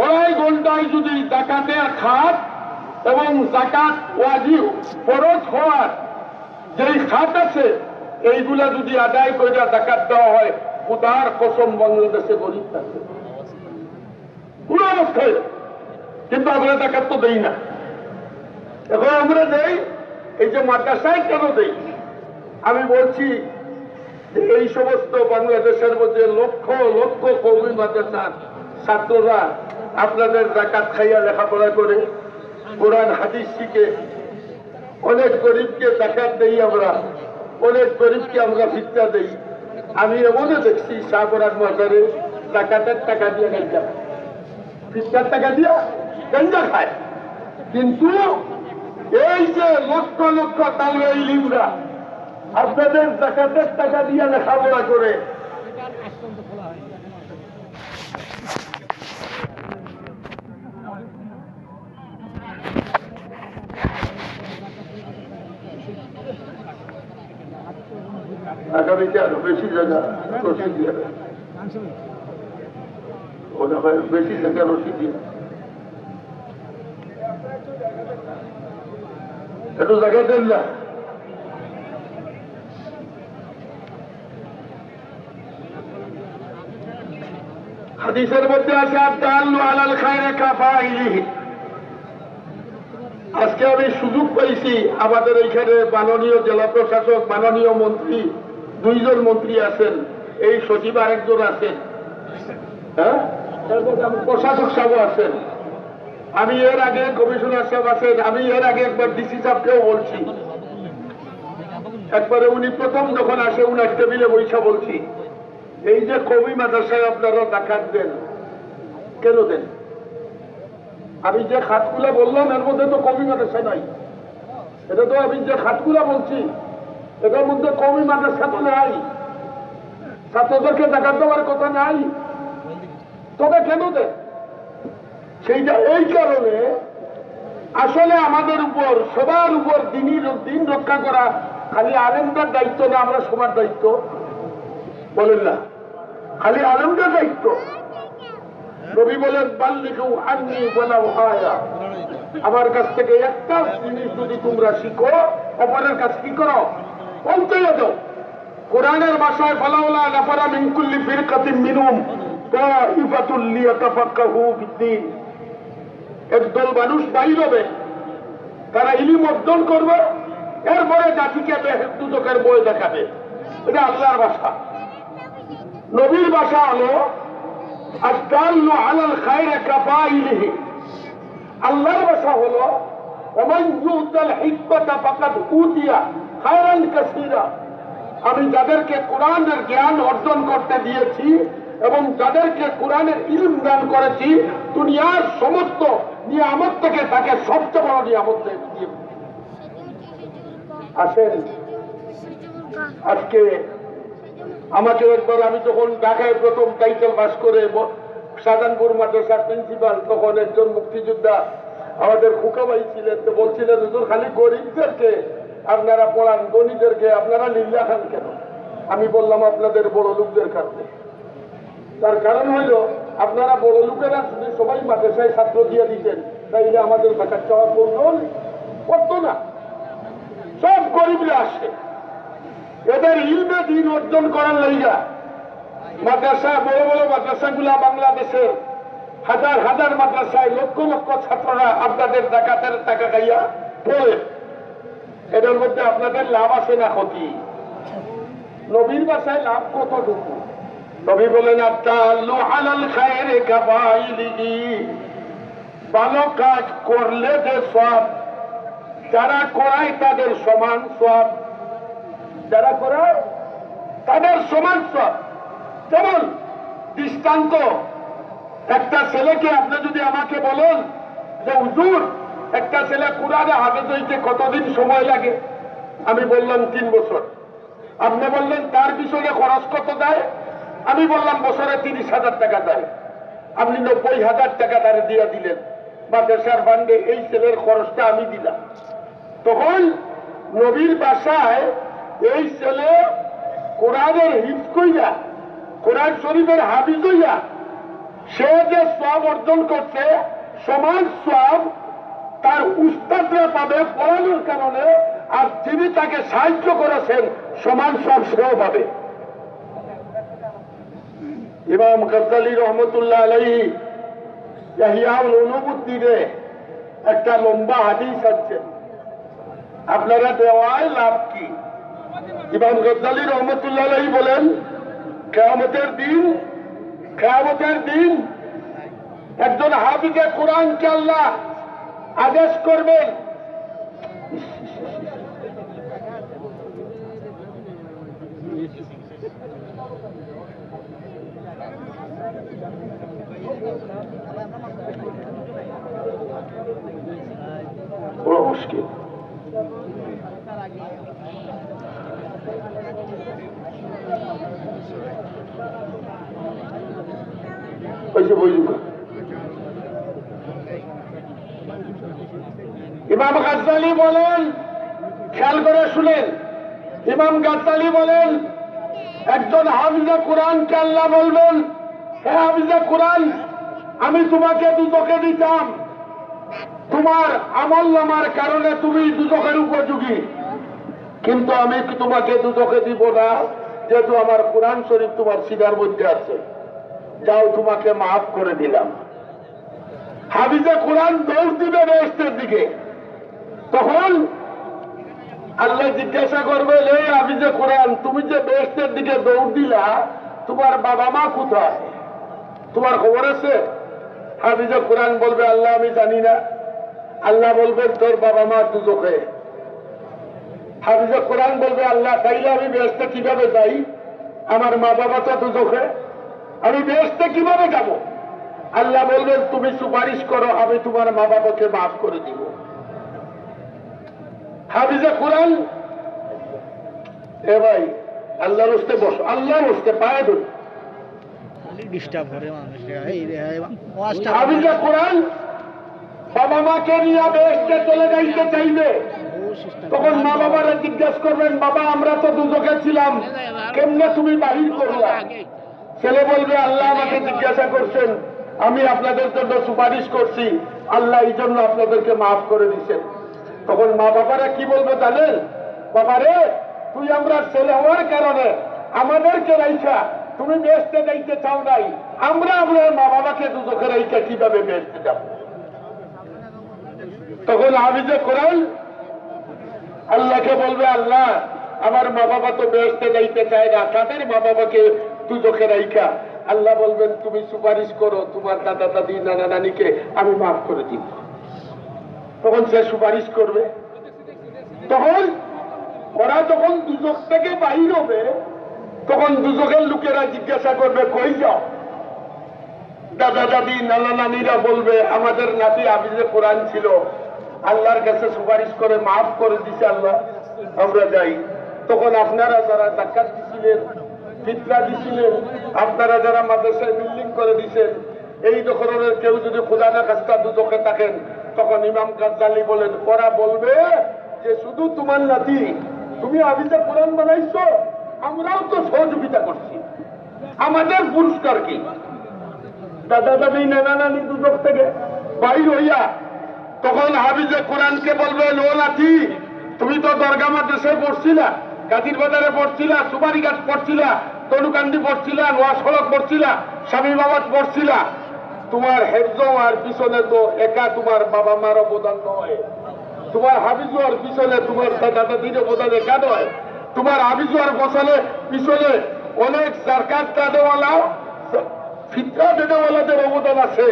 ওরাই ঘন্টায় যদি জাকাতের খাত এবং জাকাত ওয়াজিব ফরজ হওয়ার যেই খাত আছে, এইগুলা যদি আদায় করে জাকাত দেওয়া হয়, খোদার কসম বাংলাদেশে গরিব থাকবে পুরো অবস্থায়। কিন্তু আমরা জাকাত তো দেই না। এখন আমরা দেই, এই যে মাদ্রাসায় কেন দেই? আমি বলছি যে এই সমস্ত বাংলাদেশের মধ্যে লক্ষ লক্ষ কওমি মাদ্রাসার ছাত্ররা আপনাদের জাকাত খাইয়া লেখাপড়া করে কোরআন হাদিস শিখে অনেক গরিবকে জাকাত দেই আমরা, অনেক গরিবকে আমরা ভিক্ষা দেই। আমি এমনও দেখছি শাহপুরার বাজারে জাকাতের টাকা দিয়ে গাঞ্জা খায়, ভিক্ষার টাকা দিয়া গাঞ্জা খায়। কিন্তু এই যে লক্ষ লক্ষ তালবে ইলিমরা আপনাদের জাকাতের টাকা দিয়ে লেখাপড়া করে আগামীতে আরো বেশি জায়গা রসিদ দিয়ে মনে হয় বেশি জায়গা রসিদ দিয়ে একটু জায়গা দেন না। হাদিসের মধ্যে আছে আদ-দাল্লু আলাল খায়রি কাফাইলিহি। আজকে আমি সুযোগ পাইছি, আমাদের এইখানে মাননীয় জেলা প্রশাসক, মাননীয় মন্ত্রী, 2 জন মন্ত্রী আছেন, এই সচিব আরেকজন আছেন, হ্যাঁ, প্রশাসক সাহেব আছেন, আমি এর আগে কমিশনার সাহেব আছেন, আমি এর আগে একবার ডিসি সাহেবকেও বলছি। একবারে উনি প্রথম যখন আসে উনার টেবিলে বৈশা বলছি, এই যে কবি মাদ্রাসায় আপনারা জাকাত দেন, কেন দেন? আমি যে খাতগুলা বললাম এর মধ্যে তো কবি মাদ্রাসা নাই। এটা তো আমি যে খাতগুলা বলছি এটার মধ্যে কবি মাদ্রাসা তো নাই, ছাত্রদেরকে জাকাত দেওয়ার কথা নাই। তবে কেন দেন? সেইটা এই কারণে, আসলে আমাদের উপর, সবার উপর দিন রক্ষা করা খালি আলেমদের দায়িত্ব না, আমরা সবার দায়িত্ব। বলেন না খালি আলেমদের দায়িত্ব? নবী বলেন বাল্লিগু আন্নী ওয়ালাউ আয়া, আমার কাছ থেকে একটা জিনিস যদি তোমরা শিখো অপরের কাছ কি করো, পৌঁছে দাও। কোরআনের ভাষায় ফালাউলা নাফারা মিন কুল্লি ফিরকাতিন মিনহুম তাইফাতুল লিয়াতাফাক্কাহু ফিদ্দীন, একদল মানুষ বাইর হবে, তারা ইলম অর্জন করবে, এরপরে জাতিকে দুদকের বই দেখাবে। এটা আল্লাহর ভাষা। নবীর ভাষা হলো আদ-দাল্লু আলাল খায়রি কাফাইলিহি। আল্লাহর ভাষা হলো ওমান ইউতাল হিকমাতা ফাকাদ উতিয়া খায়রান কাসীরা। আমি যাদেরকে কোরআনের জ্ঞান অর্জন করতে দিয়েছি এবং যাদেরকে কোরআনের ইলম দান করেছি, দুনিয়ার সমস্ত নিয়ামত থেকে তাকে সবচেয়ে বড় নিয়ামত দিয়ে আসেন। আজকে আমাকে একবার, আমি যখন ঢাকায় প্রথম টাইটেল পাস করে শাহজাহানপুর মাদ্রাসার প্রিন্সিপাল, তখন একজন মুক্তিযোদ্ধা আমাদের খুকাবাই ছিলেন, তো বলছিলেন হুজুর খালি গরিবদেরকে আপনারা পড়ান, গণিদেরকে আপনারা লিল্লা খান কেন? আমি বললাম আপনাদের বড় লোকদের কারণে। তার কারণ হইল আপনারা বড় লোকেরা যদি সবাই মাদ্রাসায় ছাত্র দিয়ে দিতেন তাইলে আমাদের জাকাত চাওয়ার প্রয়োজন করতো না। সব গরিবরা আসে, এদের ইলমে দিন অর্জন করার লাইগা মাদ্রাসা, বড় বড় মাদ্রাসাগুলা বাংলাদেশের হাজার হাজার মাদ্রাসায় লক্ষ লক্ষ ছাত্ররা আপনাদের জাকাতের টাকা খাইয়া পড়ে। এদের মধ্যে আপনাদের লাভ আছে না ক্ষতি? নবীর ভাষায় লাভ কতটুকু? নবী বলেন আদ-দাল্লু আলাল খায়রি কাফাইলিহি, ভালো কাজ করলে যে সওয়াব, যারা করায় তাদের সমান সওয়াব, যারা করায় তাদের সমান সওয়াব। যেমন দৃষ্টান্ত, একটা ছেলেকে আপনি যদি আমাকে বলেন যে হুজুর একটা ছেলে কুরআনে হাফেজ হইতে কতদিন সময় লাগে, আমি বললাম 3 বছর। আপনি বললেন তার পিছনে খরচ কত দেয়, আমি বললাম বছরে 30,000 টাকা দেয়। আপনি 90,000 টাকা তারে দিয়ে দিলেন মাদ্রাসার ফান্ডে, এই ছেলের খরচটা আমি দিলাম। তখন নবীর ভাষায় এই ছেলে কোরআনের হিফজ কইরা, কোরআন শরীফের হাফিজ হইয়া সে যে সওয়াব অর্জন করছে, সমান সওয়াব তার উস্তাদরা পাবে পড়ানোর কারণে, আর যিনি তাকে সাহায্য করেছেন সমান সওয়াব সেও পাবে। ইমাম গাজ্জালী রহমতুল্লাহ আলাইহি ইহইয়াউল উলুমুদ্দিনে একটা লম্বা হাদিস আছে, আপনারা দেওয়ায় লাভ কি? ইমাম গাজ্জালী রহমতুল্লাহ আলাইহি বলেন কিয়ামতের দিন একজন হাফিজে কোরআনকে আল্লাহ আদেশ করবেন বড় মুশকিল। ইমাম গাজ্জালী বলেন, খেয়াল করে শুনেন, ইমাম গাজ্জালী বলেন একজন হাফিজে কোরআনকে আল্লাহ বলবেন, হে হাফিজে কোরআন, আমি তোমাকে দুজকে দিতাম, তোমার আমল নামার কারণে তুমি দুজকের উপযোগী, কিন্তু আমি তোমাকে দুজকে দিব না, যেহেতু আমার কোরআন শরীফ তোমার সিনার মধ্যে আছে, যাও তোমাকে মাফ করে দিলাম। হাফিজে কোরআন দৌড় দিবে বেহেশতের দিকে। তখন আল্লাহ জিজ্ঞাসা করবে, হে হাফিজে কোরআন, তুমি যে বেহেশতের দিকে দৌড় দিলা, তোমার বাবা মা কোথায়, তোমার খবর আছে? হাফিজে কোরআন বলবে, আল্লাহ আমি জানি না। আল্লাহ বলবেন, তোর বাবা মা দুজকে। হাফিজে কোরআন বলবে, আল্লাহ তাইলে আমি বেহেশতে কিভাবে যাই? আমার মা বাবা তো দুজকে, আমি বেহেশতে কিভাবে যাব? আল্লাহ বলবেন, তুমি সুপারিশ করো, আমি তোমার মা বাবাকে মাফ করে দিব। হাফিজে কোরআন, এ ভাই আল্লাহর হস্তে বসো, আল্লাহর হস্তে পায়ে ধরো। হাফিজে কোরআন বাবা মাকে নিয়ে বেহেশতে চলে যাইতে চাইবে, তখন মা বাবারা জিজ্ঞাসা করবেন, বাবা আমরা তো দুজকে ছিলাম, কেমনে তুমি বাহির করলা? ছেলে বলবে, আল্লাহ আমাকে জিজ্ঞাসা করছেন, আমি আপনাদের জন্য সুপারিশ করছি, আল্লাহ এই জন্য আপনাদেরকে মাফ করে দিচ্ছেন। তখন মা বাবারা কি বলবে জানেন? বাবা রে, তুই আমরা ছেলে হওয়ার কারণে আমাদেরকে রাইখা তুমি বেহেশতে যাইতে চাও নাই, আমরা আপনার মা বাবাকে দুজকে রাইখা কিভাবে বেহেশতে যাব? তখন হাফিজে কোরআন আল্লাহকে বলবে, আল্লাহ আমার মা বাবা তো বেহেশতে যাইতে চায় না, তাদের মা বাবাকে দুজকে রাইখা। আল্লাহ বলবেন, তুমি সুপারিশ করো, তোমার দাদা দাদি নানা নানিকে আমি মাফ করে দিব। তখন সে সুপারিশ করবে। তখন ওরা যখন দুজক থেকে বাহির হবে, তখন দুজকের লোকেরা জিজ্ঞাসা করবে, কই যাও? দাদা দাদি নানা নানিরা বলবে, আমাদের নাতি হাফিজে কোরআন ছিল, আল্লাহর কাছে সুপারিশ করে মাফ করে দিছে আল্লাহ, আমরা যাই। তখন আপনারা যারা জাকাত দিছিলেন, ফিতরা দিছিলেন, আপনারা যারা মাদ্রাসায় বিল্ডিং করে দিছেন, এই ধরনের কেউ যদি খোদা না খাস্তা দুজকে থাকেন, তখন ইমাম গাজ্জালী বলেন, ওরা বলবে যে শুধু তোমার নাতি, তুমি হাফিজে কোরআন বানাইছো, আমরাও তো সহযোগিতা করছি, আমাদের পুরস্কার কি? দাদা দাদি নানা নানি দুজক থেকে বাইর হইয়া তখন হাফিজে কোরআনকে বলবে, ও নাতি, তুমি তো দরগা মাদ্রাসায় পড়ছিলা, গাজীর বাজারে পড়ছিলা, সুপারিঘাট পড়ছিলা, তনুকান্দি পড়ছিলা, নোয়া সড়ক পড়ছিলা, স্বামী বাবা পড়ছিলা, তোমার হেফজ আর পিছনে তো একা তোমার বাবা মার অবদান নয়, তোমার হাফিজ হওয়ার পিছনে তোমার দাদা দাদির অবদান একা নয়, তোমার হাফিজ হওয়ার পিছনে অনেক জাকাত কাদেওয়ালা, ফিতরা দেওয়ালাদের অবদান আছে।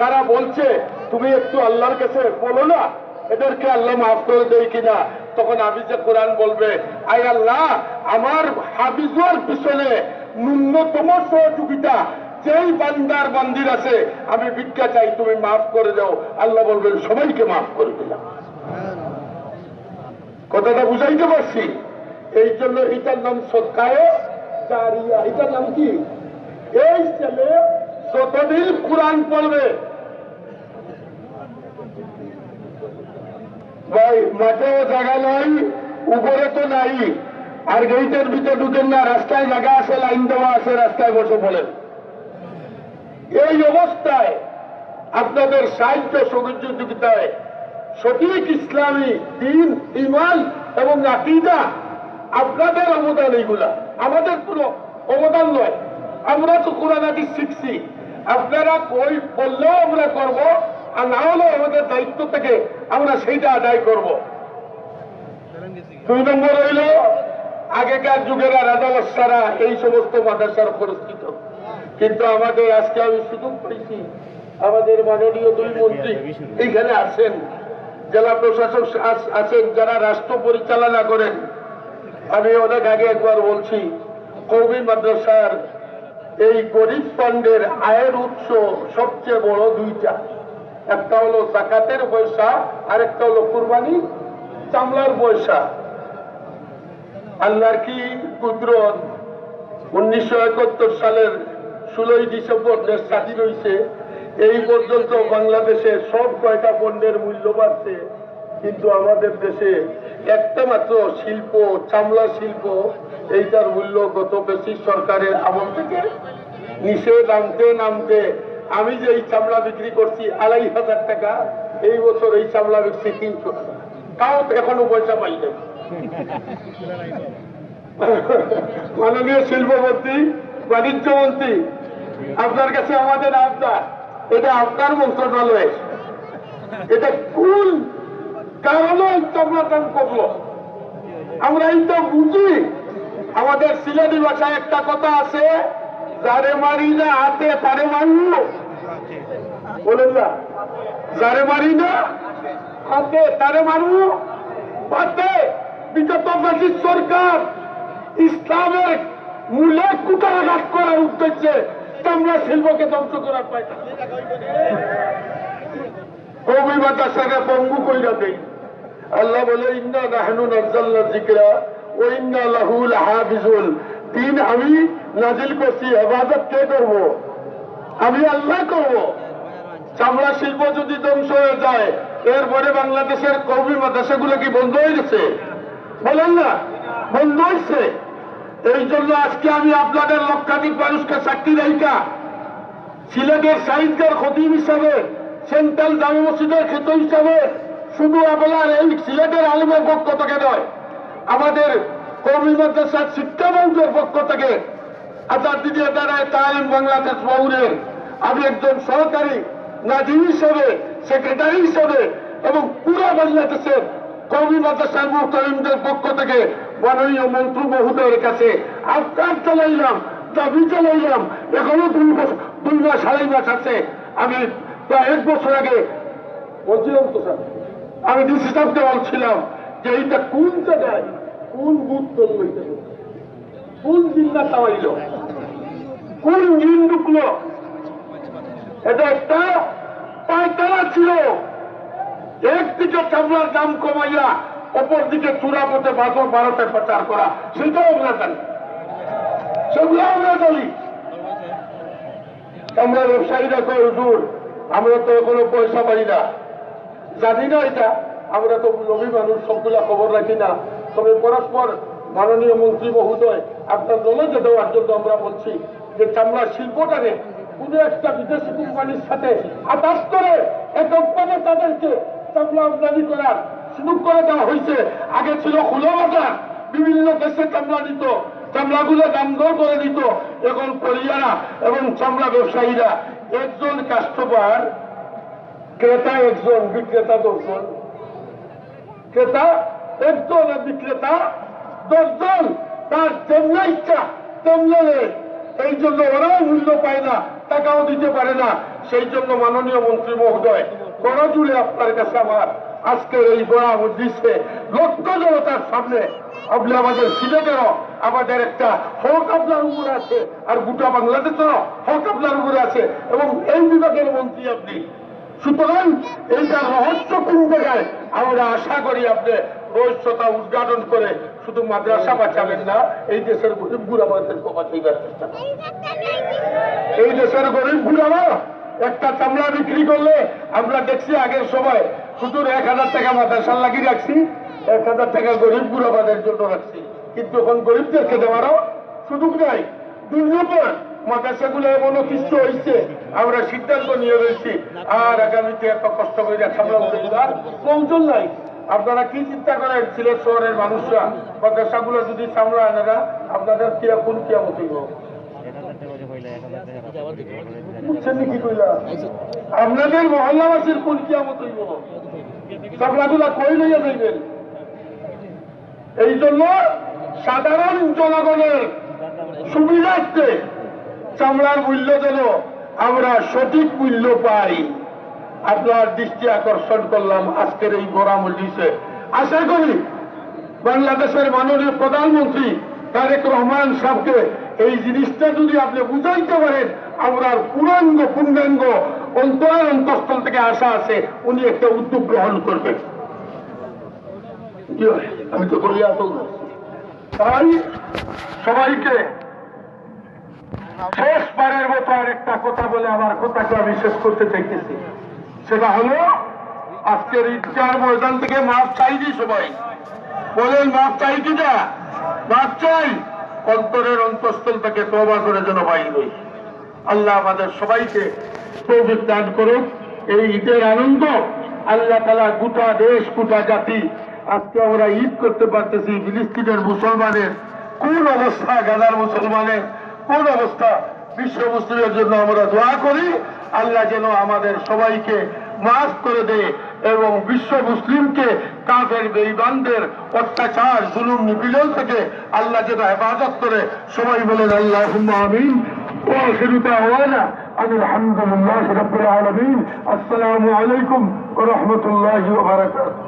তারা বলছে, তুমি একটু আল্লাহর কাছে বলো না, এদেরকে আল্লাহ মাফ করে দেয় কিনা। তখন হাফিজে কোরআন বলবে, আয় আল্লাহ, আমার হাফিজ হওয়ার পিছনে ন্যূনতম সহযোগিতা যেই বান্দার বান্দির আছে, আমি ভিক্ষা চাই, তুমি মাফ করে দাও। আল্লাহ বলবেন, সবাইকে মাফ করে দিলাম। কথাটা বুঝাইতে পারছি? এই জন্য এটার নাম সদকায়ে জারিয়া। এটার নাম কি? এই ছেলে যতদিন কোরআন পড়বে, ভাই মাঠেও জায়গা নাই, উপরে তো নাই, আর গেটের ভিতরে ঢুকেন না, রাস্তায় জায়গা আছে, লাইন দেওয়া আছে, রাস্তায় বসে বলেন। এই অবস্থায় আপনাদের সাহিত্য সহযোগিতায় সঠিক ইসলামী দিন, ঈমান এবং আকীদা, আপনাদের অবদান এইগুলা, আমাদের কোনো অবদান নয়। আমরা তো কোরআন হাদিস শিখছি, আপনারা কই বললেও আমরা করব, আর না হলেও আমাদের দায়িত্ব থেকে আমরা সেইটা আদায় করব। 2 নম্বর হইল, আগেকার যুগেরা রাজা বাদশারা এই সমস্ত মাদ্রাসার পরিস্থিত, কিন্তু আমাদের আজকে আমি সুযোগ পাইছি, আমাদের মাননীয় দুই মন্ত্রী এইখানে আছেন, জেলা প্রশাসক আছেন, যারা রাষ্ট্র পরিচালনা করেন। আমি অনেক আগে একবার বলছি, কওমি মাদ্রাসার এই গরিব ফান্ডের আয়ের উৎস সবচেয়ে বড় দুইটা, একটা হলো যাকাতের পয়সা, আর একটা হলো কুরবানি চামড়ার পয়সা। আল্লাহর কি কুদরত, 1971 সালের 16 ডিসেম্বর দেশ স্বাধীন হয়েছে, এই পর্যন্ত বাংলাদেশে সব কয়টা পণ্যের মূল্য বাড়ছে, কিন্তু আমাদের দেশে একটা মাত্র শিল্প, চামড়া শিল্প, এইটার মূল্য গত বেশি সরকারের আমল থেকে নিচে নামতে নামতে, আমি যে এই চামড়া বিক্রি করছি 2500 টাকা, এই বছর এই চামড়া বিক্রি 300 টাকা, তাও এখনো পয়সা পাই নাই। মাননীয় শিল্পমন্ত্রী, বাণিজ্য মন্ত্রী, আপনার কাছে আমাদের আবদার, এটা আপনার মন্ত্রণালয়, এটা কোন কারণে চামড়ার দাম কমলো আমরা এইটা বুঝি। আমাদের সিলেটি ভাষায় একটা কথা আছে, যারে মারি না হাতে তারে মারল, বলেন না, যারে মারি না হাতে তারে মারল। হাতে বিগত ব্রিটিশ সরকার ইসলামের মূলে কুটাঘাত করার উদ্দেশ্যে চামড়া শিল্পকে ধ্বংস করার পায়টা কওমি মাদ্রাসাকে পঙ্গু কইরা দেই। আল্লাহ বলে, ইন্না নাহনু নাযালনা যিকরা ওয়া ইন্না লাহু লাহাফিজুন, দিন আমি নাজিল করছি, ইবাদত কে করব? আমি আল্লাহ করব। চামড়া শিল্প যদি ধ্বংস হয়ে যায়, এরপরে বাংলাদেশের কওমি মাদ্রাসাগুলো কি বন্ধ হয়ে গেছে? বলেন না, বন্ধ হয়েছে। এই জন্য আজকে আমি আপনাদের লক্ষাধিক মানুষকে সাক্ষী রাইকা সিলেটের সাহিত্যের খতিব হিসাবে, সেন্ট্রাল জামে মসজিদের খেত হিসাবে, শুধু আপনার এই সিলেটের আলিমের পক্ষ থেকে নয়, আমাদের কওমি মাদ্রাসার শিক্ষা বোর্ডের পক্ষ থেকে, আজাদ আদারায় তালিম বাংলাদেশ মৌরের আমি একজন সহকারী নাজিম হিসেবে, সেক্রেটারি হিসেবে এবং পুরো বাংলাদেশের কওমি মাদ্রাসার মুহতামিমদের পক্ষ থেকে মাননীয় মন্ত্রী মহোদয়ের কাছে আবদার চালাইলাম, দাবি চালাইলাম। এখনো 2 মাস 2.5 মাস আছে। আমি প্রায় 1 বছর আগে বলছিলাম তো স্যার, আমি ডিসি সাহেবকে বলছিলাম যে এইটা কোন জায়গায় কোন বুথ তৈরি হইতে, কোন জিল্লা চালাইল, কোন জিন ঢুকলো। এটা একটা পায়তারা ছিল, একদিকে চামড়ার দাম কমাইয়া অপর দিকে চূড়া পথে ভারতে প্রচার করা, সেটাও আমরা জানি, সেগুলো আমরা জানি। চামড়া ব্যবসায়ীরা কয়, হুজুর আমরা তো কোনো পয়সা পাই না, জানি না এটা, আমরা তো নবী মানুষ, সবগুলা খবর রাখি না। তবে পরস্পর মাননীয় মন্ত্রী মহোদয় আপনার নলেজে দেওয়ার জন্য আমরা বলছি যে চামড়া শিল্পটাকে কোন একটা বিদেশি কোম্পানির সাথে আতাস করে এককভাবে তাদেরকে চামড়া আমদানি করার সুযোগ করে দেওয়া হয়েছে। আগে ছিল খোলা বাজার, বিভিন্ন দেশে চামড়া নিত, চামড়াগুলো দাম দর করে দিত। এখন কোরিয়ারা এবং চামড়া ব্যবসায়ীরা, একজন কাস্টমার, ক্রেতা একজন, বিক্রেতা 10 জন, ক্রেতা একজন আর বিক্রেতা 10 জন, তার যেমন ইচ্ছা তেমন নেই। এই জন্য ওরাও মূল্য পায় না, টাকাও দিতে পারে না। সেই জন্য মাননীয় মন্ত্রী মহোদয়, করজুড়ে আপনার কাছে আমার আজকের এই বড় মজলিসে লক্ষ জনতার সামনে আপনি আমাদের সিলেটেরও আমাদের একটা হক আপনার উপরে আছে, আর গোটা বাংলাদেশেরও হক আপনার উপরে আছে, এবং এই বিভাগের মন্ত্রী আপনি। সুতরাং এইটা রহস্য কোন জায়গায়, আমরা আশা করি আপনি রহস্যতা উদ্ঘাটন করে শুধু মাদ্রাসা বাঁচাবেন না, এই দেশের গরিব গুড়াবাদেরকে বাঁচাইবার চেষ্টা করেন। এই দেশের গরিব গুড়াবা একটা চামড়া বিক্রি করলে, আমরা দেখছি আগের সময় শুধু 1000 টাকা মাদ্রাসার লাগিয়ে রাখছি, 1000 টাকা গরিব গুড়াবাদের জন্য রাখছি, কিন্তু এখন গরিবদেরকে দেওয়ারও সুযোগ নাই। 2 নম্বর, মাদ্রাসাগুলো এমন অতিষ্ঠ হয়েছে, আমরা সিদ্ধান্ত নিয়ে রয়েছি আর আগামীতে এত কষ্ট করে চামড়া উঠে দেওয়ার প্রয়োজন নাই। আপনারা কি চিন্তা করেন, সিলেট শহরের মানুষরা মাদ্রাসাগুলো যদি চামড়া আনে না, আপনাদের কোন কিয়ামত হইব? বুঝছেন কি কইলা? আপনাদের মহল্লাবাসীর কোন কিয়ামত হইব? চামড়াগুলা কই লইয়া যাইবেন? এই জন্য সাধারণ জনগণের সুবিধার্থে চামড়ার মূল্য যেন আমরা সঠিক মূল্য পাই। আপনার দৃষ্টি আকর্ষণ করলাম আজকের এই গোরা মজলিসে। আশা করি বাংলাদেশের মাননীয় প্রধানমন্ত্রী তারেক রহমান সাহেবকে এই জিনিসটা যদি আপনি বুঝাইতে পারেন, আমরা পূর্ণাঙ্গ অন্তরের অন্তঃস্থল থেকে আশা আছে উনি একটা উদ্যোগ গ্রহণ করবেন। কি হয়? আমি তো বলিয়া চলছি। তাই সবাইকে শেষবারের মতো আর একটা কথা বলে আমার কথাকে আমি শেষ করতে চাইতেছি। সেটা হলো আজকের ঈদগাহ ময়দান থেকে মাপ চাইনি সবাই। বলেন মাপ চাই কিনা? মাপ চাই। অন্তরের অন্তঃস্থল থেকে তওবা করে যেন বাইর হই। আল্লাহ আমাদের সবাইকে তৌফিক দান করুক। এই ঈদের আনন্দ আল্লাহ তাআলা গোটা দেশ গোটা জাতি আজকে আমরা ঈদ করতে পারতেছি। ফিলিস্তিনের মুসলমানের কোন অবস্থা, গাজার মুসলমানের কোন অবস্থা, বিশ্ব মুসলিমের জন্য আমরা দোয়া করি আল্লাহ যেন আমাদের সবাইকে মাফ করে দেয় এবং বিশ্ব মুসলিমকে কাফের বেঈমানদের অত্যাচার জুলুম নিপীড়ন থেকে আল্লাহ যেন হেফাজত করে। সবাই বলেন আল্লাহুম্মা আমিন। وآخر دعوانا أن الحمد لله رب العالمين. السلام عليكم ورحمة الله وبركاته.